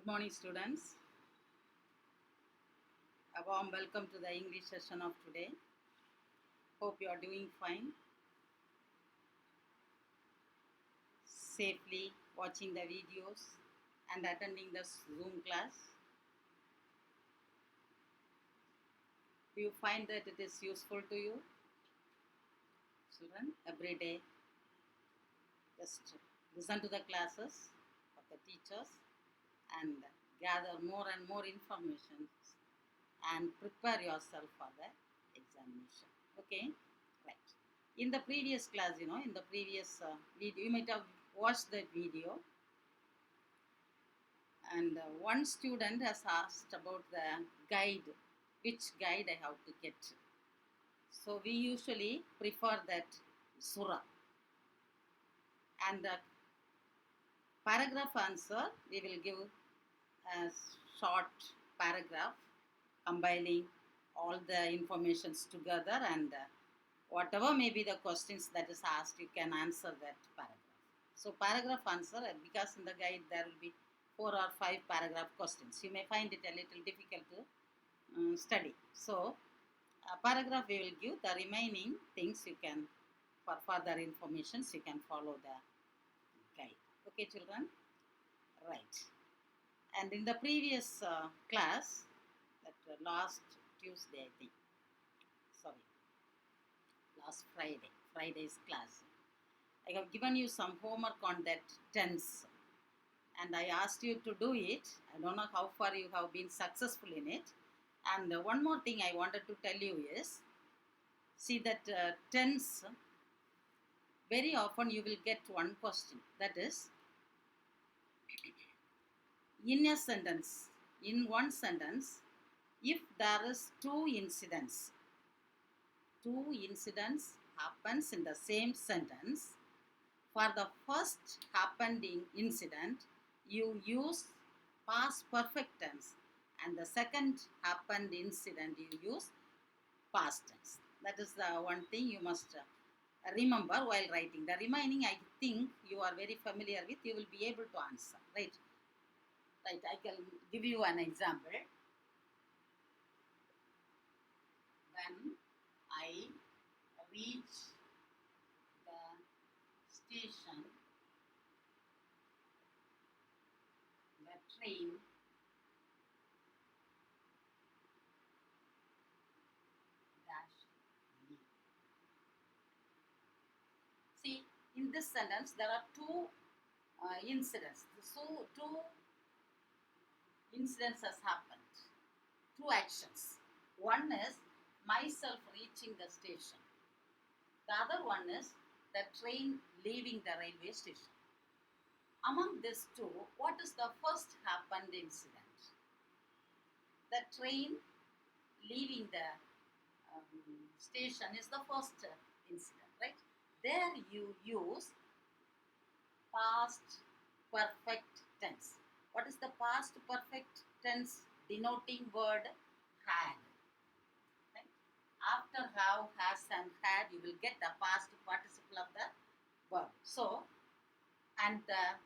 Good morning, students. A warm welcome to the English session of today. Hope you are doing fine, safely watching the videos and attending the Zoom class. Do you find that it is useful to you? Children, every day just listen to the classes of the teachers and gather more and more information and prepare yourself for the examination. Okay, right. In the previous class, in the previous video, you might have watched that video, and one student has asked about the guide, which guide I have to get. So we usually prefer that surah, and the paragraph answer we will give a short paragraph combining all the informations together, and whatever may be the questions that is asked, you can answer that paragraph. So paragraph answer, because in the guide there will be 4 or 5 paragraph questions. You may find it a little difficult to study. So paragraph we will give, the remaining things you can, for further informations, you can follow the guide. Okay, children? Right. And in the previous class, that last Tuesday, I think, sorry, last Friday's class, I have given you some homework on that tense, and I asked you to do it. I don't know how far you have been successful in it. And one more thing I wanted to tell you is, see that tense, very often you will get one question, that is, in a sentence, in one sentence, if there is two incidents happens in the same sentence, for the first happening incident, you use past perfect tense, and the second happened incident, you use past tense. That is the one thing you must remember while writing. The remaining, I think you are very familiar with, you will be able to answer, right? Right, I can give you an example. When I reach the station, the train dashed me. See, in this sentence, there are two incidents. So, two incidents has happened, two actions. One is myself reaching the station. The other one is the train leaving the railway station. Among these two, what is the first happened incident? The train leaving the station is the first incident, right? There you use past perfect tense. What is the past perfect tense denoting word? Had. Right? After have, has and had, you will get the past participle of the verb. So, and the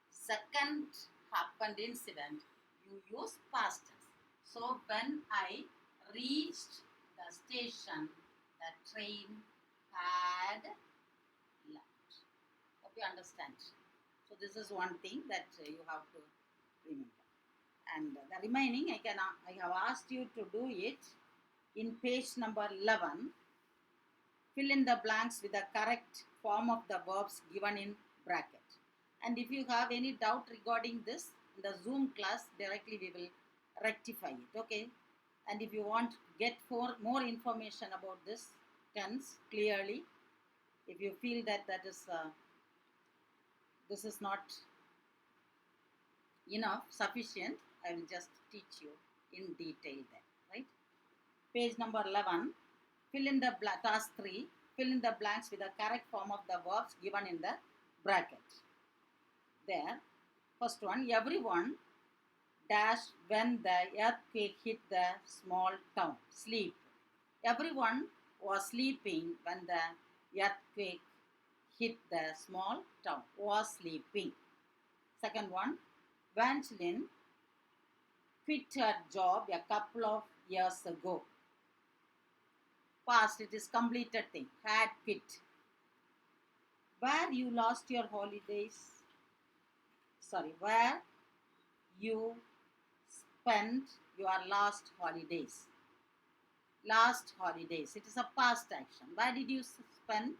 second happened incident, you use past tense. So, when I reached the station, the train had left. Hope you understand. So, this is one thing that you have to remember. And the remaining, I have asked you to do it in page number 11. Fill in the blanks with the correct form of the verbs given in bracket. And if you have any doubt regarding this, in the Zoom class, directly we will rectify it, okay? And if you want to get more information about this tense clearly, if you feel that this is not enough, sufficient, I will just teach you in detail then, right? Page number 11, fill in the task 3, fill in the blanks with the correct form of the verbs given in the bracket. There, first one, everyone dash when the earthquake hit the small town. Sleep. Everyone was sleeping when the earthquake hit the small town. Was sleeping. Second one, Evangeline quit her job a couple of years ago. Past, it is completed thing. Had quit. Where you lost your holidays? Sorry, where you spent your last holidays? Last holidays. It is a past action. Where did you spend?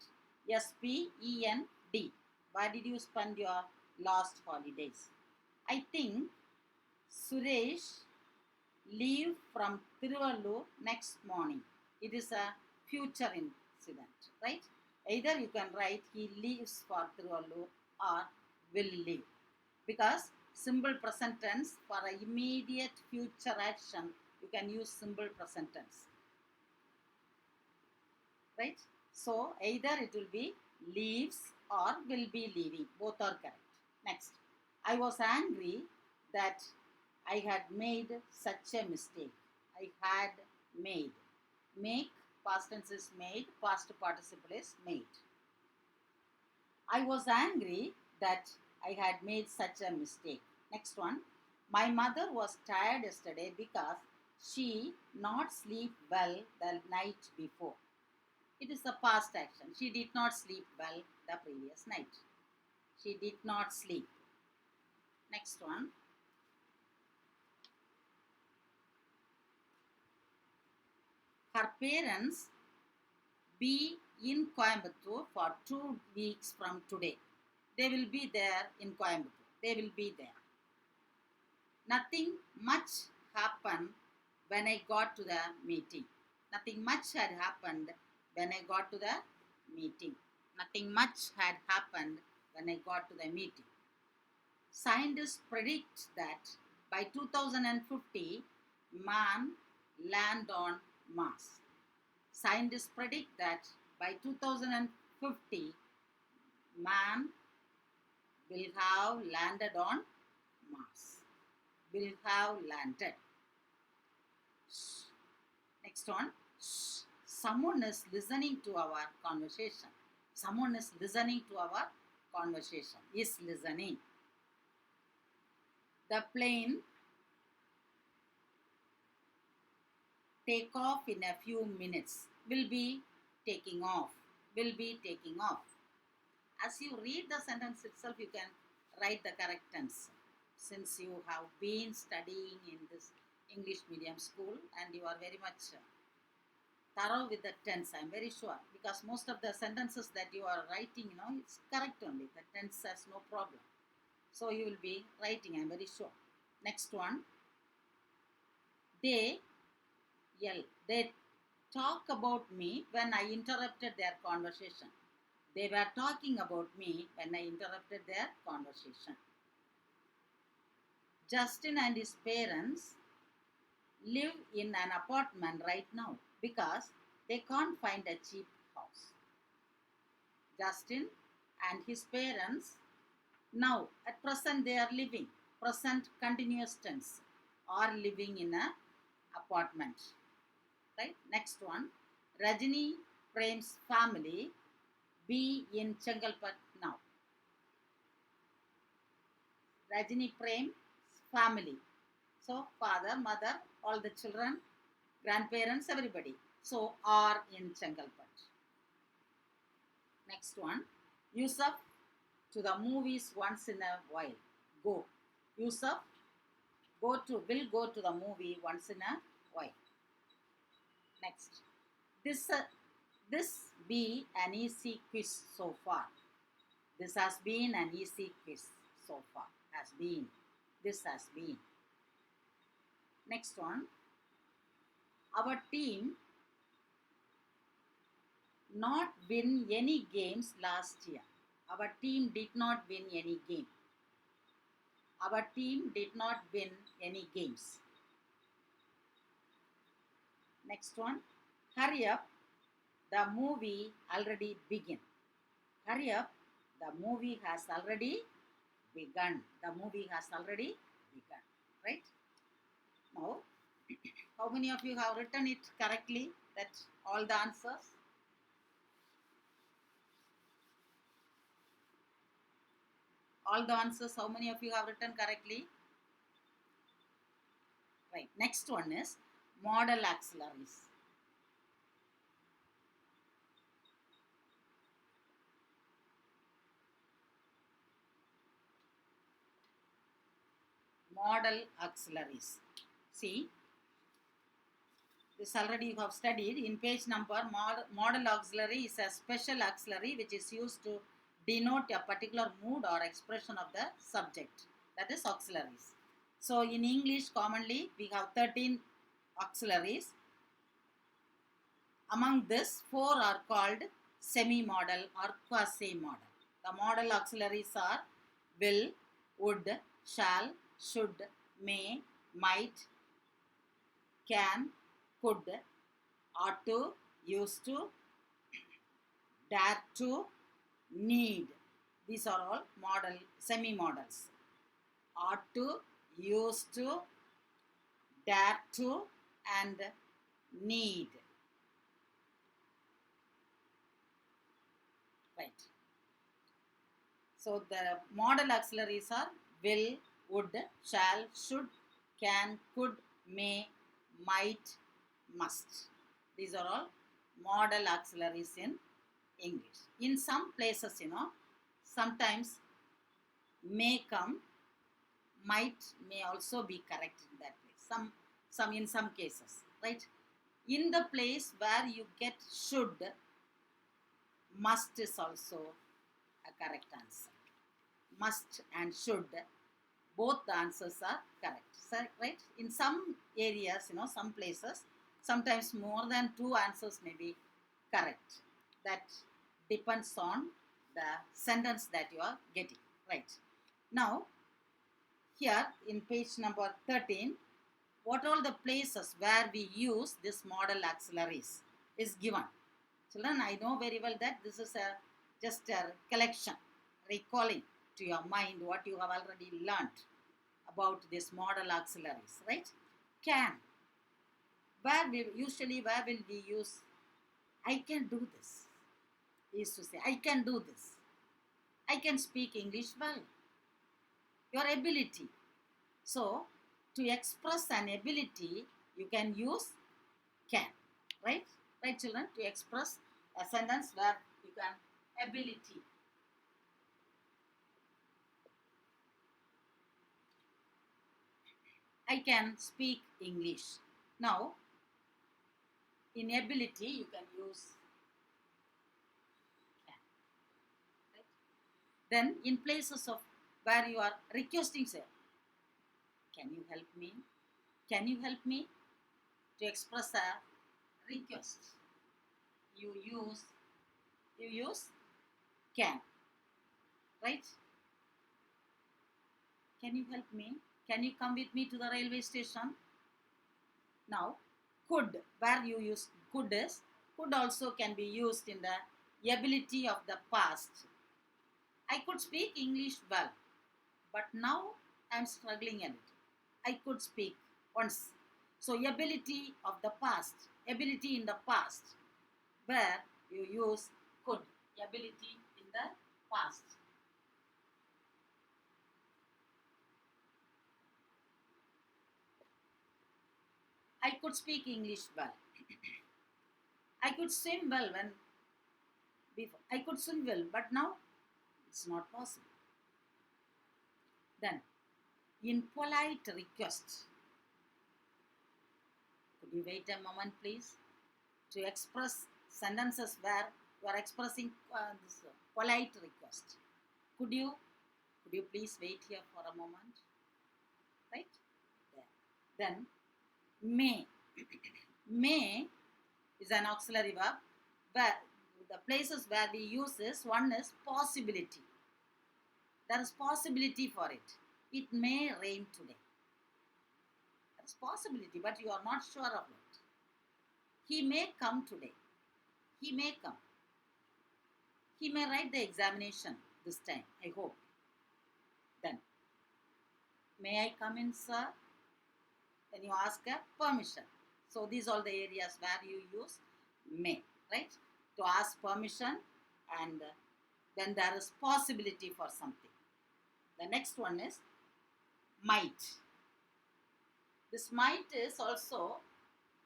S-P-E-N-D. Where did you spend your last holidays? I think Suresh leave from Tiruvallur next morning. It is a future incident, right? Either you can write he leaves for Tiruvallur or will leave. Because simple present tense for an immediate future action, you can use simple present tense. Right? So either it will be leaves or will be leaving. Both are correct. Next. I was angry that I had made such a mistake. I had made. Make, past tense is made, past participle is made. I was angry that I had made such a mistake. Next one. My mother was tired yesterday because she not sleep well the night before. It is the past action. She did not sleep well the previous night. She did not sleep. Next one. Her parents be in Coimbatore for 2 weeks from today. They will be there in Coimbatore. They will be there. Nothing much happened when I got to the meeting. Nothing much had happened when I got to the meeting. Nothing much had happened when I got to the meeting. Scientists predict that by 2050, man land on Mars. Scientists predict that by 2050, man will have landed on Mars. Will have landed. Next one. Someone is listening to our conversation. Someone is listening to our conversation. Is listening. The plane take off in a few minutes. Will be taking off. Will be taking off. As you read the sentence itself, you can write the correct tense. Since you have been studying in this English medium school and you are very much thorough with the tense, I am very sure. Because most of the sentences that you are writing, it's correct only. The tense has no problem. So you will be writing, I am very sure. Next one. They yell. They talk about me when I interrupted their conversation. They were talking about me when I interrupted their conversation. Justin and his parents live in an apartment right now because they can't find a cheap house. Justin and his parents now, at present, they are living. Present continuous tense. Are living in an apartment. Right? Next one. Rajini Prem's family be in Chengalpet now. Rajini Prem's family. So, father, mother, all the children, grandparents, everybody. So, are in Chengalpet. Next one. Yusuf to the movies once in a while. Go. Yusuf will go to the movie once in a while. Next. This be an easy quiz so far. This has been an easy quiz so far. Has been. This has been. Next one. Our team not win any games last year. Our team did not win any game. Our team did not win any games. Next one. Hurry up. The movie already began. Hurry up. The movie has already begun. The movie has already begun. Right? Now, how many of you have written it correctly? That all the answers? All the answers, how many of you have written correctly? Right. Next one is modal auxiliaries. Modal auxiliaries. See, this already you have studied in page number. Modal auxiliary is a special auxiliary which is used to denote a particular mood or expression of the subject. That is auxiliaries. So in English commonly we have 13 auxiliaries. Among this, 4 are called semi-modal or quasi-modal. The modal auxiliaries are will, would, shall, should, may, might, can, could, ought to, used to, dare to, need. These are all modal, semi-modals. Ought to, used to, dare to, and need. Right. So the modal auxiliaries are will, would, shall, should, can, could, may, might, must. These are all modal auxiliaries in English. In some places, sometimes may come, might may also be correct in that place. In some cases, right? In the place where you get should, must is also a correct answer. Must and should, both the answers are correct. So, right? In some areas, some places, sometimes more than 2 answers may be correct. That depends on the sentence that you are getting. Right. Now, here in page number 13, what are the places where we use this modal auxiliaries is given. Children, I know very well that this is just a collection, recalling to your mind what you have already learnt about this modal auxiliaries, right? Can. Where will we use I can do this? Is to say, I can do this. I can speak English well. Your ability. So, to express an ability, you can use can, right? Right, children? To express a sentence where you can ability. I can speak English. Now, in ability, you can use can. Right? Then, in places of where you are requesting, say, can you help me? Can you help me? To express a request, you use can, right? Can you help me? Can you come with me to the railway station? Now, could, where you use could is, could also can be used in the ability of the past. I could speak English well, but now I am struggling a little. I could speak once. So, ability of the past, ability in the past, where you use could, ability in the past. I could speak English well. I could swim well when before. I could swim well, but now it's not possible. Then, in polite request, could you wait a moment, please? To express sentences where you are expressing this polite request. Could you please wait here for a moment? Right? There. Then, may. May is an auxiliary verb where the places where we use this, one is possibility. There is possibility for it. It may rain today. There is possibility, but you are not sure of it. He may come today. He may come. He may write the examination this time, I hope. Then, may I come in, sir? Then you ask a permission. So these are the areas where you use may, right? To ask permission, and then there is possibility for something. The next one is might. This might is also,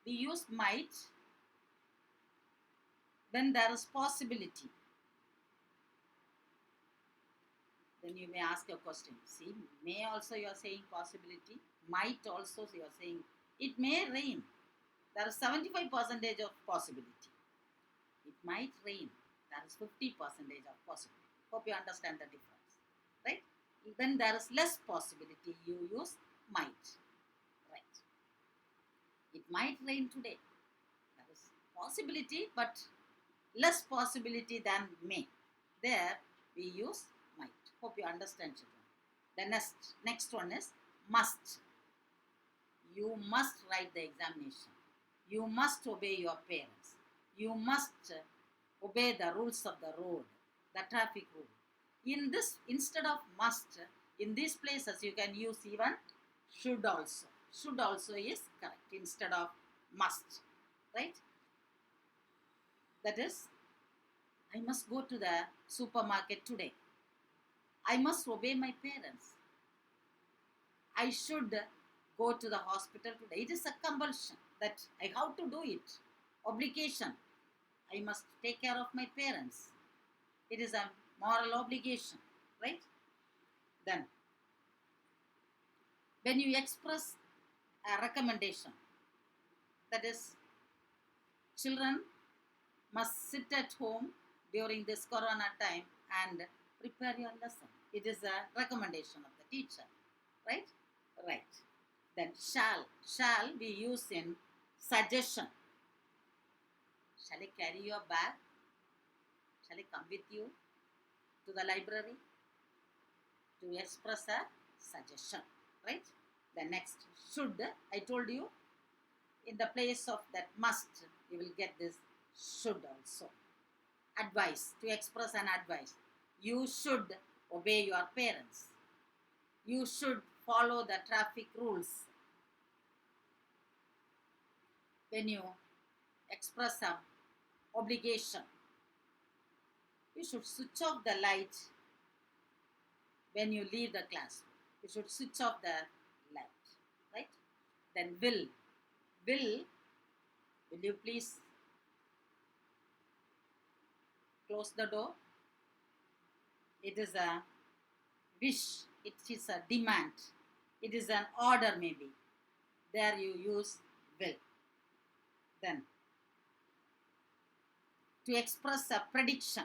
we use might when there is possibility. Then you may ask a question. See, may also you are saying possibility. Might also you are saying it may rain. There is 75% of possibility. It might rain. There is 50% of possibility. Hope you understand the difference. Right? When there is less possibility, you use might. Right. It might rain today. There is possibility, but less possibility than may. There we use might. Hope you understand, children. The next one is must. You must write the examination. You must obey your parents. You must obey the rules of the road, the traffic rule. In this, instead of must, in these places you can use even should also. Should also is correct instead of must, right? That is, I must go to the supermarket today. I must obey my parents. I should go to the hospital today. It is a compulsion that I have to do it. Obligation. I must take care of my parents. It is a moral obligation, right? Then, when you express a recommendation, that is, children must sit at home during this corona time and prepare your lesson. It is a recommendation of the teacher, right? Right. Then shall we use in suggestion. Shall I carry your bag? Shall I come with you to the library? To express a suggestion, right? The next, should, I told you, in the place of that must, you will get this should also. Advice, to express an advice. You should obey your parents. You should follow the traffic rules. When you express some obligation, you should switch off the light when you leave the class. You should switch off the light, right? Then will you please close the door? It is a wish, it is a demand, it is an order maybe. There you use will. Then, to express a prediction,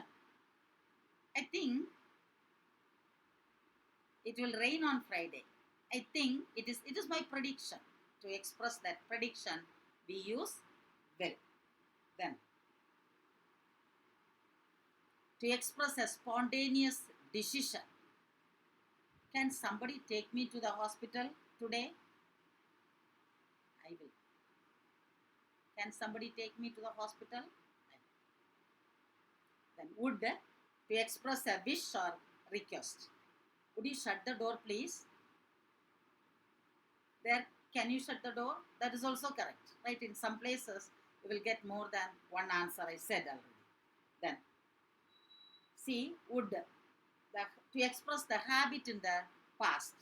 I think it will rain on Friday. I think it is my prediction. To express that prediction, we use will. Then, to express a spontaneous decision, can somebody take me to the hospital today? I will. Can somebody take me to the hospital? Then would, to express a wish or request. Would you shut the door, please? There, can you shut the door? That is also correct, right? In some places, you will get more than one answer, I said already. Then, see, would, to express the habit in the past.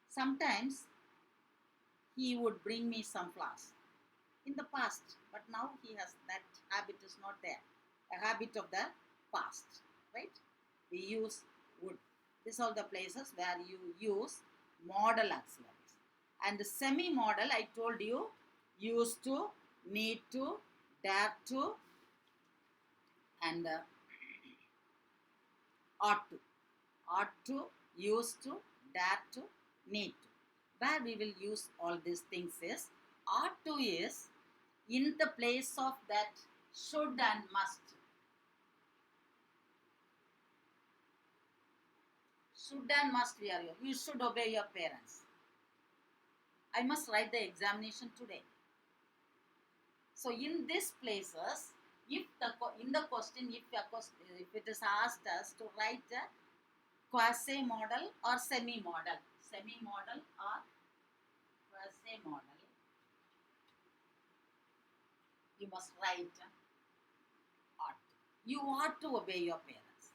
Sometimes, he would bring me some flowers in the past, but now he has, that habit is not there. A habit of the past, right? We use would. These are the places where you use modal auxiliaries. And the semi-modal, I told you, used to, need to, dare to, and ought to. Ought to, used to, dare to, need to. Where we will use all these things is, ought to is in the place of that should and must. Should and must we are here. You should obey your parents. I must write the examination today. So in these places, if in the question, if it is asked us to write a quasi-modal or semi-modal, or quasi-modal, you must write ought. You ought to obey your parents.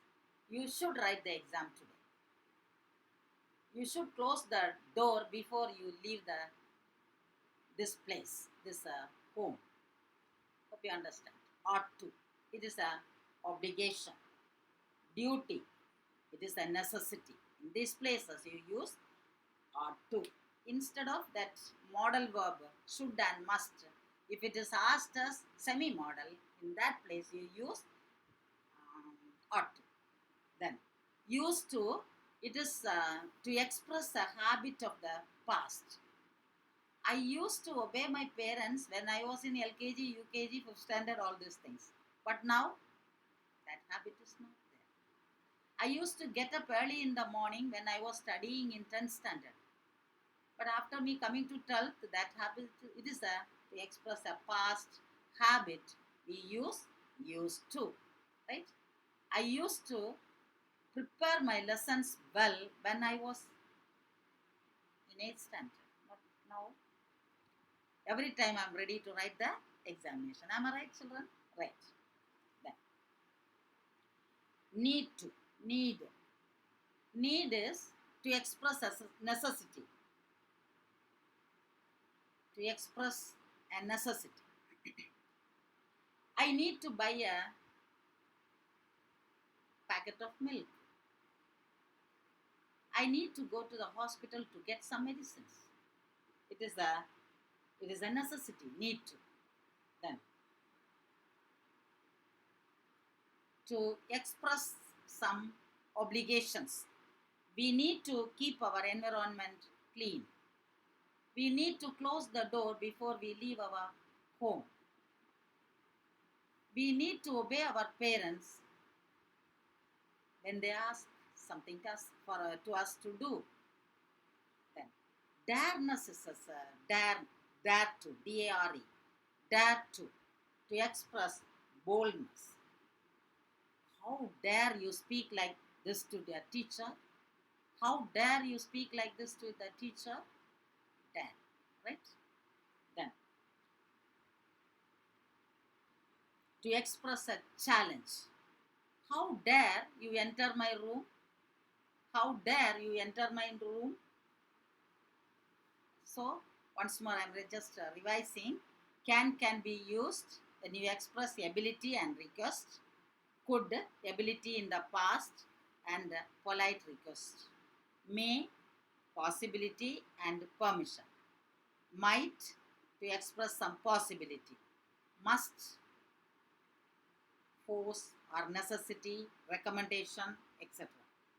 You should write the exam today. You should close the door before you leave the this place, this home. Hope you understand. Ought to. It is a obligation. Duty. It is a necessity. In these places you use ought to. Instead of that modal verb should and must, if it is asked as semi-modal, in that place you use ought to. Then used to, it is to express a habit of the past. I used to obey my parents when I was in LKG, UKG, 5th standard, all these things. But now, that habit is not there. I used to get up early in the morning when I was studying in 10th standard. But after me coming to 12th, that habit, it is to express a past habit. We use used to, right? I used to prepare my lessons well when I was in 8th standard. But now, every time I'm ready to write the examination. Am I right, children? Right. Then, need to. Need. Need is to express a necessity. To express a necessity. I need to buy a packet of milk. I need to go to the hospital to get some medicines. It is a necessity, need to. Then, to express some obligations. We need to keep our environment clean. We need to close the door before we leave our home. We need to obey our parents when they ask something to us to do. Then, dareness is dare to, D-A-R-E, dare to express boldness. How dare you speak like this to the teacher? How dare you speak like this to the teacher? Dare, right? Then, to express a challenge. How dare you enter my room? How dare you enter my room? So, once more I am just revising. Can be used when you express ability and request. Could, ability in the past, and polite request. May, possibility and permission. Might, to express some possibility. Must, force or necessity, recommendation, etc.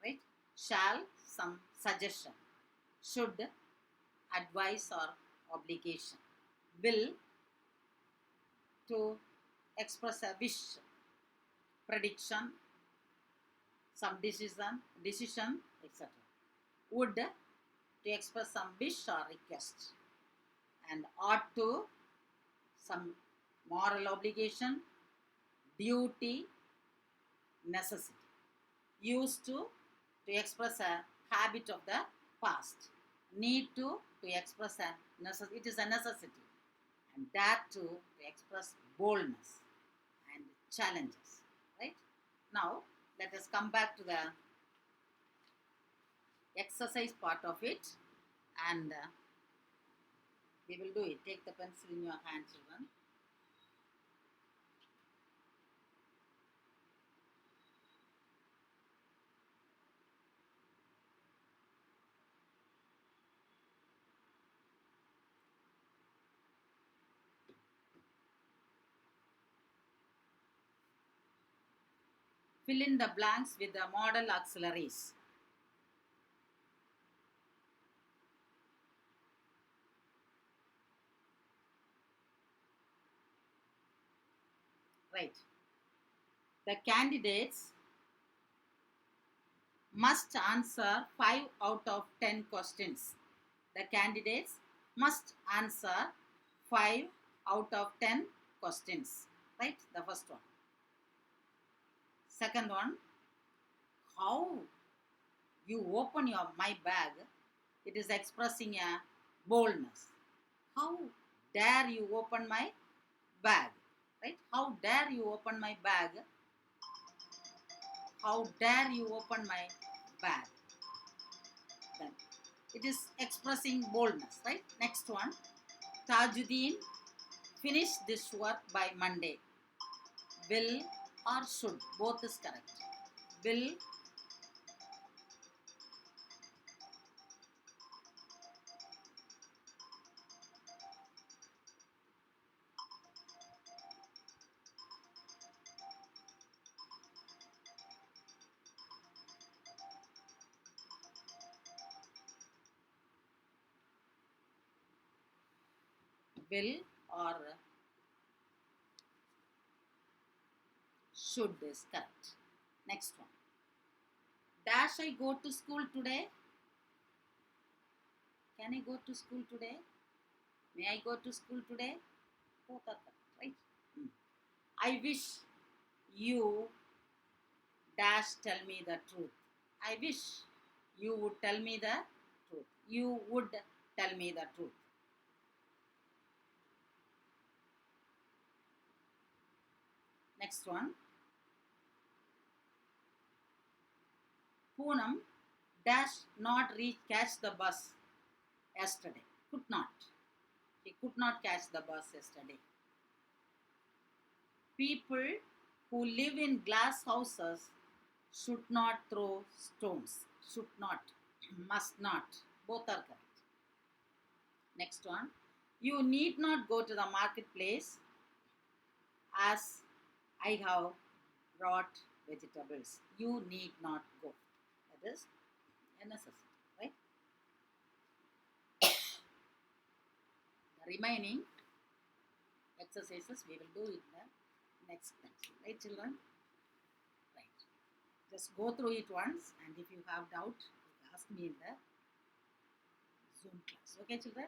Right? Shall, some suggestion. Should, advice or obligation. Will, to express a wish, prediction, some decision, etc. Would, to express some wish or request. And ought to, some moral obligation, duty, necessity. Used to express a habit of the past. Need to express a necessity. It is a necessity. And dare to express boldness and challenges. Right? Now, let us come back to the exercise part of it, and we will do it. Take the pencil in your hand, children. Fill in the blanks with the modal auxiliaries. Right. The candidates must answer 5 out of 10 questions. The candidates must answer 5 out of 10 questions. Right? The first one. Second one, how you open my bag, it is expressing a boldness. How dare you open my bag? Right? How dare you open my bag? How dare you open my bag? Then it is expressing boldness, right? Next one. Tajuddin, finish this work by Monday. Will or should? Both is correct. Will, will or should is correct. Next one. Dash I go to school today? Can I go to school today? May I go to school today? Both are correct, right? I wish you dash tell me the truth. I wish you would tell me the truth. You would tell me the truth. Next one. Poonam dash not reach catch the bus yesterday. Could not. He could not catch the bus yesterday. People who live in glass houses should not throw stones. Should not. Must not. Both are correct. Next one. You need not go to the marketplace as I have brought vegetables. You need not go. That is a necessity, right? The remaining exercises we will do in the next class. Right, children? Right. Just go through it once, and if you have doubt, ask me in the Zoom class. Okay, children?